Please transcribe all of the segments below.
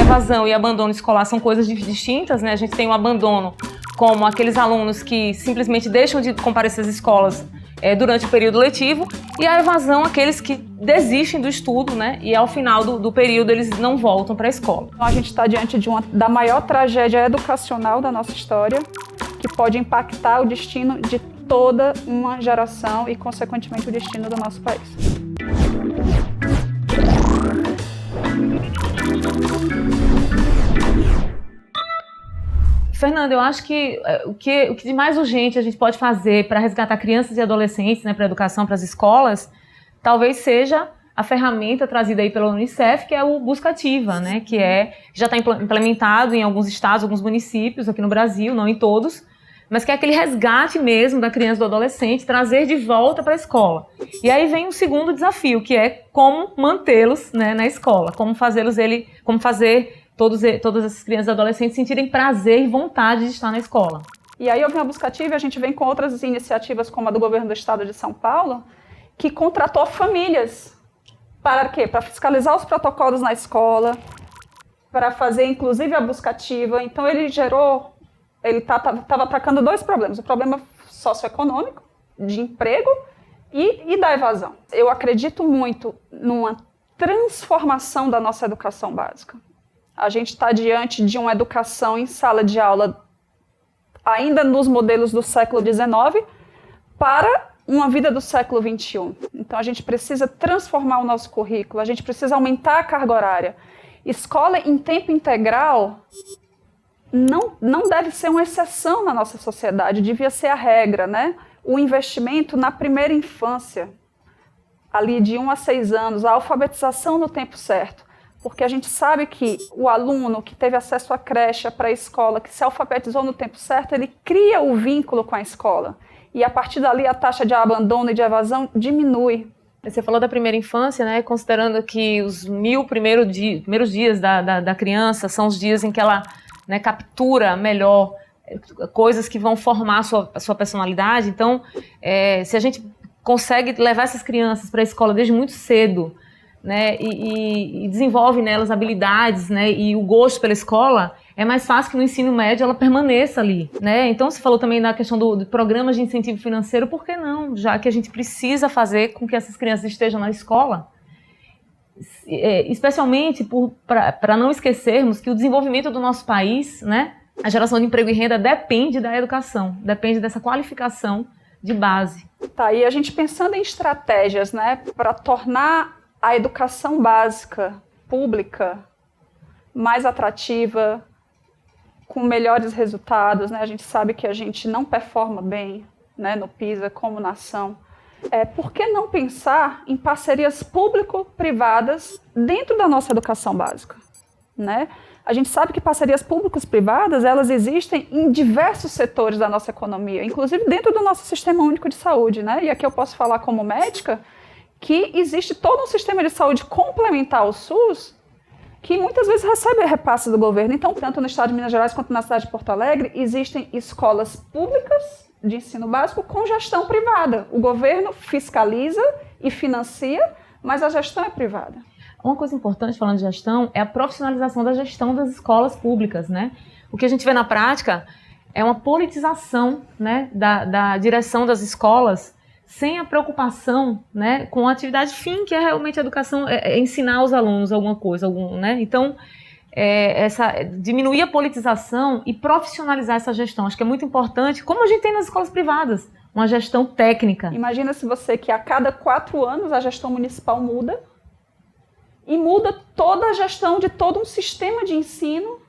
Evasão e abandono escolar são coisas distintas, né? A gente tem o abandono como aqueles alunos que simplesmente deixam de comparecer às escolas durante o período letivo, e a evasão, aqueles que desistem do estudo, né? E ao final do período eles não voltam para a escola. Então, a gente está diante da maior tragédia educacional da nossa história, que pode impactar o destino de toda uma geração e, consequentemente, o destino do nosso país. Fernanda, eu acho que o que de mais urgente a gente pode fazer para resgatar crianças e adolescentes, né, para a educação, para as escolas, talvez seja a ferramenta trazida aí pela Unicef, que é o Busca Ativa, né, que já está implementado em alguns estados, alguns municípios aqui no Brasil, não em todos, mas que é aquele resgate mesmo da criança e do adolescente, trazer de volta para a escola. E aí vem um segundo desafio, que é como mantê-los, né, na escola, como fazer todas essas crianças e adolescentes sentirem prazer e vontade de estar na escola. E aí, na Busca Ativa, a gente vem com outras iniciativas, como a do governo do estado de São Paulo, que contratou famílias. Para quê? Para fiscalizar os protocolos na escola, para fazer, inclusive, a Busca Ativa. Então, ele estava atacando dois problemas. O problema socioeconômico, de emprego, e da evasão. Eu acredito muito numa transformação da nossa educação básica. A gente está diante de uma educação em sala de aula ainda nos modelos do século XIX para uma vida do século XXI. Então a gente precisa transformar o nosso currículo, a gente precisa aumentar a carga horária. Escola em tempo integral não deve ser uma exceção na nossa sociedade, devia ser a regra, né? O investimento na primeira infância, ali de 1 a 6 anos, a alfabetização no tempo certo. Porque a gente sabe que o aluno que teve acesso à creche, à pré-escola, que se alfabetizou no tempo certo, ele cria o vínculo com a escola. E a partir dali a taxa de abandono e de evasão diminui. Você falou da primeira infância, né? Considerando que os 1000 primeiros dias da criança são os dias em que ela, né, captura melhor coisas que vão formar a sua personalidade. Então, se a gente consegue levar essas crianças para a escola desde muito cedo, né, e desenvolve nelas habilidades, né, e o gosto pela escola, é mais fácil que no ensino médio ela permaneça ali, né? Então você falou também da questão do programas de incentivo financeiro, por que não? Já que a gente precisa fazer com que essas crianças estejam na escola, especialmente para não esquecermos que o desenvolvimento do nosso país, né, a geração de emprego e renda depende da educação, depende dessa qualificação de base. Tá, e a gente pensando em estratégias, né, para tornar a educação básica, pública, mais atrativa, com melhores resultados, né? A gente sabe que a gente não performa bem, né, no PISA como nação. Por que não pensar em parcerias público-privadas dentro da nossa educação básica, né? A gente sabe que parcerias públicos-privadas, elas existem em diversos setores da nossa economia, inclusive dentro do nosso Sistema Único de Saúde, né? E aqui eu posso falar como médica que existe todo um sistema de saúde complementar ao SUS que muitas vezes recebe repasses do governo. Então, tanto no estado de Minas Gerais quanto na cidade de Porto Alegre, existem escolas públicas de ensino básico com gestão privada. O governo fiscaliza e financia, mas a gestão é privada. Uma coisa importante, falando de gestão, é a profissionalização da gestão das escolas públicas, né? O que a gente vê na prática é uma politização, né, da direção das escolas, sem a preocupação, né, com a atividade fim, que é realmente a educação, ensinar aos alunos alguma coisa, né? Então, diminuir a politização e profissionalizar essa gestão. Acho que é muito importante, como a gente tem nas escolas privadas, uma gestão técnica. Imagina se você que a cada 4 anos a gestão municipal muda, e muda toda a gestão de todo um sistema de ensino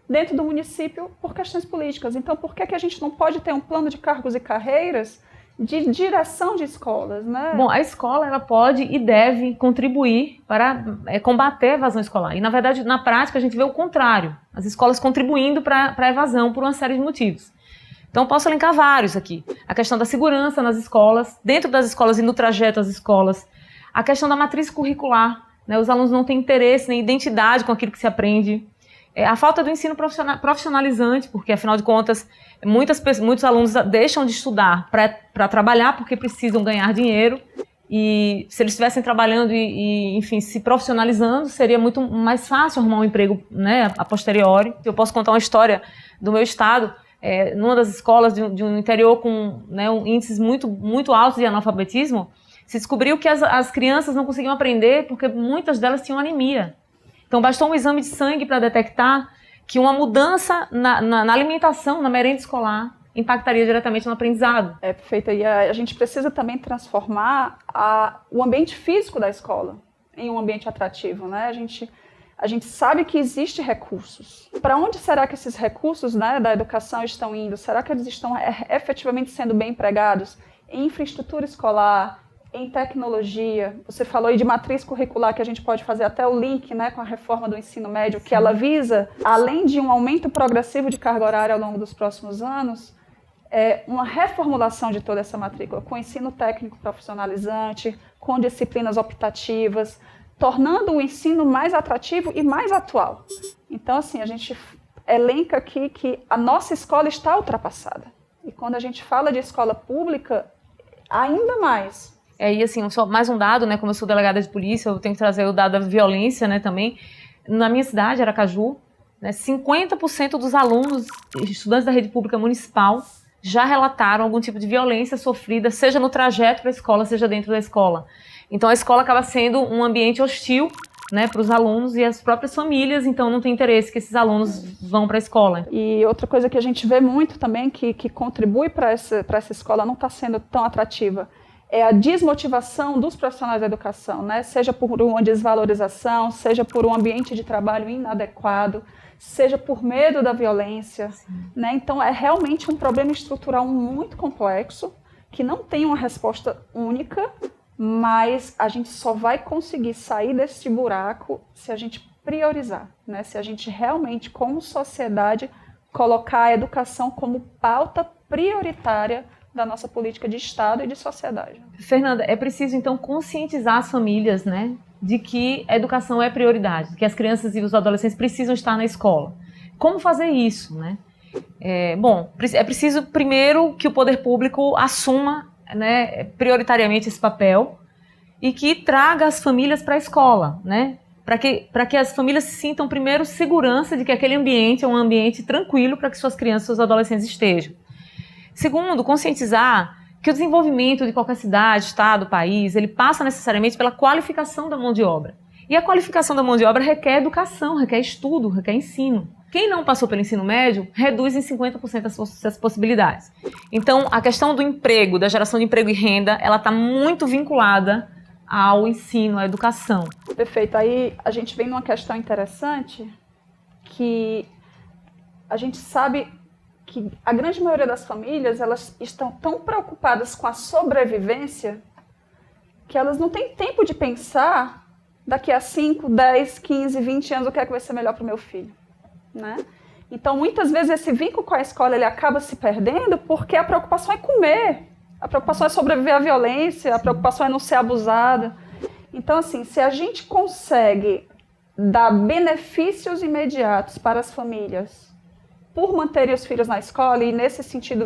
dentro do município por questões políticas. Então, por que a gente não pode ter um plano de cargos e carreiras de direção de escolas, né? Bom, a escola ela pode e deve contribuir para combater a evasão escolar. E, na verdade, na prática, a gente vê o contrário. As escolas contribuindo para a evasão por uma série de motivos. Então, posso elencar vários aqui. A questão da segurança nas escolas, dentro das escolas e no trajeto às escolas. A questão da matriz curricular, né? Os alunos não têm interesse nem identidade com aquilo que se aprende. A falta do ensino profissionalizante, porque, afinal de contas, muitos alunos deixam de estudar para trabalhar porque precisam ganhar dinheiro, e se eles estivessem trabalhando enfim, se profissionalizando, seria muito mais fácil arrumar um emprego, né, a posteriori. Eu posso contar uma história do meu estado, numa das escolas de um interior com, né, índices muito, muito altos de analfabetismo, se descobriu que as crianças não conseguiam aprender porque muitas delas tinham anemia. Então, bastou um exame de sangue para detectar que uma mudança na alimentação, na merenda escolar, impactaria diretamente no aprendizado. Perfeito. E a gente precisa também transformar o ambiente físico da escola em um ambiente atrativo, né? A gente sabe que existem recursos. Para onde será que esses recursos, né, da educação estão indo? Será que eles estão efetivamente sendo bem empregados em infraestrutura escolar, em tecnologia? Você falou aí de matriz curricular, que a gente pode fazer até o link, né, com a reforma do ensino médio, que ela visa, além de um aumento progressivo de carga horária ao longo dos próximos anos, uma reformulação de toda essa matrícula, com ensino técnico profissionalizante, com disciplinas optativas, tornando o ensino mais atrativo e mais atual. Então, assim, a gente elenca aqui que a nossa escola está ultrapassada. E quando a gente fala de escola pública, ainda mais. E assim, só mais um dado, né, como eu sou delegada de polícia, eu tenho que trazer o dado da violência, né, também. Na minha cidade, Aracaju, né, 50% dos alunos, estudantes da rede pública municipal, já relataram algum tipo de violência sofrida, seja no trajeto para a escola, seja dentro da escola. Então, a escola acaba sendo um ambiente hostil, né, para os alunos e as próprias famílias, então não tem interesse que esses alunos vão para a escola. E outra coisa que a gente vê muito também, que contribui para essa escola não estar sendo tão atrativa, é a desmotivação dos profissionais da educação, né? Seja por uma desvalorização, seja por um ambiente de trabalho inadequado, seja por medo da violência, né? Então, é realmente um problema estrutural muito complexo, que não tem uma resposta única, mas a gente só vai conseguir sair desse buraco se a gente priorizar, né? Se a gente realmente, como sociedade, colocar a educação como pauta prioritária da nossa política de Estado e de sociedade. Fernanda, é preciso, então, conscientizar as famílias, né, de que a educação é prioridade, que as crianças e os adolescentes precisam estar na escola. Como fazer isso, né? Bom, é preciso, primeiro, que o poder público assuma, né, prioritariamente esse papel e que traga as famílias para a escola, né? Para que as famílias se sintam, primeiro, segurança de que aquele ambiente é um ambiente tranquilo para que suas crianças e seus adolescentes estejam. Segundo, conscientizar que o desenvolvimento de qualquer cidade, estado, país, ele passa necessariamente pela qualificação da mão de obra. E a qualificação da mão de obra requer educação, requer estudo, requer ensino. Quem não passou pelo ensino médio, reduz em 50% as possibilidades. Então, a questão do emprego, da geração de emprego e renda, ela está muito vinculada ao ensino, à educação. Perfeito. Aí a gente vem numa questão interessante, que a gente sabe que a grande maioria das famílias, elas estão tão preocupadas com a sobrevivência que elas não têm tempo de pensar daqui a 5, 10, 15, 20 anos o que é que vai ser melhor para o meu filho, né? Então, muitas vezes, esse vínculo com a escola ele acaba se perdendo porque a preocupação é comer, a preocupação é sobreviver à violência, a preocupação é não ser abusada. Então, assim, se a gente consegue dar benefícios imediatos para as famílias por manterem os filhos na escola, e nesse sentido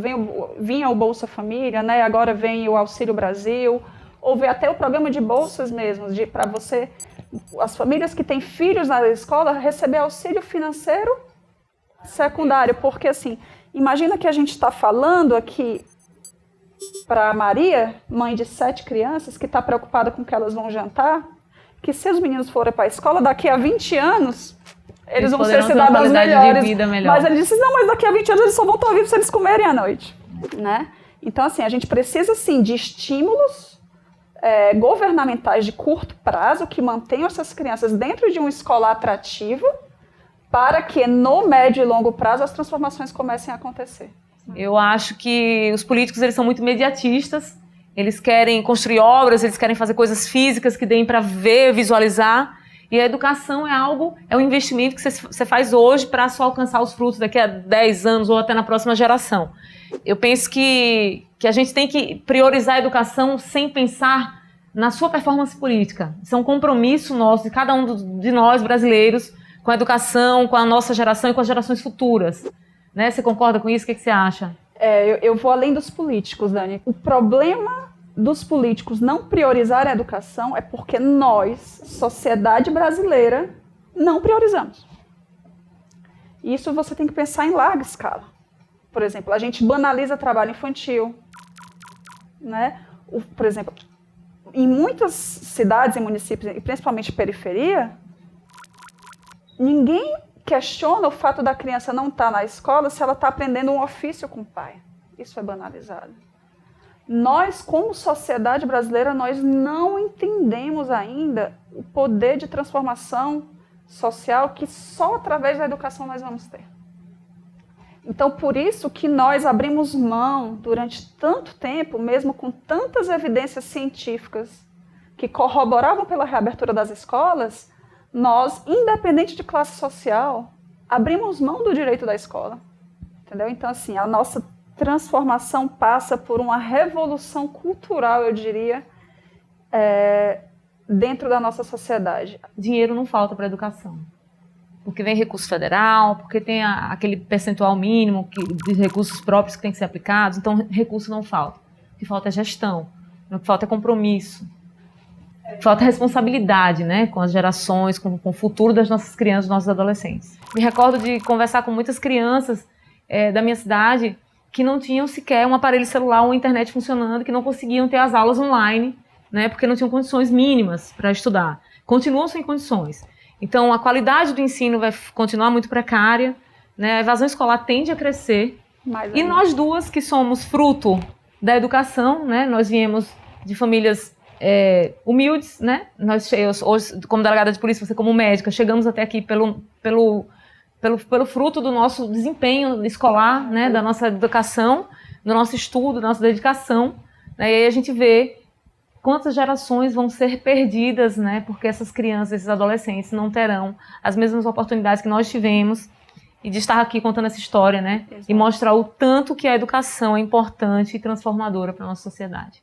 vinha o Bolsa Família, né? Agora vem o Auxílio Brasil, ou vem até o programa de bolsas mesmo, para as famílias que têm filhos na escola, receber auxílio financeiro secundário, porque assim, imagina que a gente está falando aqui para a Maria, mãe de 7 crianças, que está preocupada com o que elas vão jantar, que se os meninos forem para a escola, daqui a 20 anos... Eles vão ser cidadãos melhores. Mas ele disse, não, mas daqui a 20 anos eles só vão estar vivos se eles comerem à noite, né? Então, assim, a gente precisa, sim, de estímulos governamentais de curto prazo que mantenham essas crianças dentro de uma escola atrativa para que, no médio e longo prazo, as transformações comecem a acontecer. Eu acho que os políticos, eles são muito imediatistas, eles querem construir obras, eles querem fazer coisas físicas que deem para ver, visualizar. E a educação é um investimento que você faz hoje para só alcançar os frutos daqui a 10 anos ou até na próxima geração. Eu penso que a gente tem que priorizar a educação sem pensar na sua performance política. Isso é um compromisso nosso, de cada um de nós brasileiros, com a educação, com a nossa geração e com as gerações futuras. Né? Você concorda com isso? O que você acha? Eu vou além dos políticos, Dani. O problema dos políticos não priorizar a educação é porque nós, sociedade brasileira, não priorizamos. Isso você tem que pensar em larga escala. Por exemplo, a gente banaliza trabalho infantil, né? Por exemplo, em muitas cidades e municípios, e principalmente periferia, ninguém questiona o fato da criança não estar na escola se ela está aprendendo um ofício com o pai. Isso é banalizado. Nós, como sociedade brasileira, nós não entendemos ainda o poder de transformação social que só através da educação nós vamos ter. Então, por isso que nós abrimos mão durante tanto tempo, mesmo com tantas evidências científicas que corroboravam pela reabertura das escolas, nós, independente de classe social, abrimos mão do direito da escola. Entendeu? Então, assim, a nossa transformação passa por uma revolução cultural, eu diria, dentro da nossa sociedade. Dinheiro não falta para a educação. Porque vem recurso federal, porque tem aquele percentual mínimo de recursos próprios que tem que ser aplicados, então recurso não falta. O que falta é gestão, o que falta é compromisso. O que falta é responsabilidade, né, com as gerações, com o futuro das nossas crianças, dos nossos adolescentes. Me recordo de conversar com muitas crianças da minha cidade que não tinham sequer um aparelho celular, uma internet funcionando, que não conseguiam ter as aulas online, né, porque não tinham condições mínimas para estudar. Continuam sem condições. Então, a qualidade do ensino vai continuar muito precária, né, a evasão escolar tende a crescer. E nós duas, que somos fruto da educação, né, nós viemos de famílias humildes, né, hoje, como delegada de polícia, você como médica, chegamos até aqui pelo fruto do nosso desempenho escolar, né, da nossa educação, do nosso estudo, da nossa dedicação, né, e aí a gente vê quantas gerações vão ser perdidas, né, porque essas crianças, esses adolescentes não terão as mesmas oportunidades que nós tivemos, e de estar aqui contando essa história, né, e mostrar o tanto que a educação é importante e transformadora para a nossa sociedade.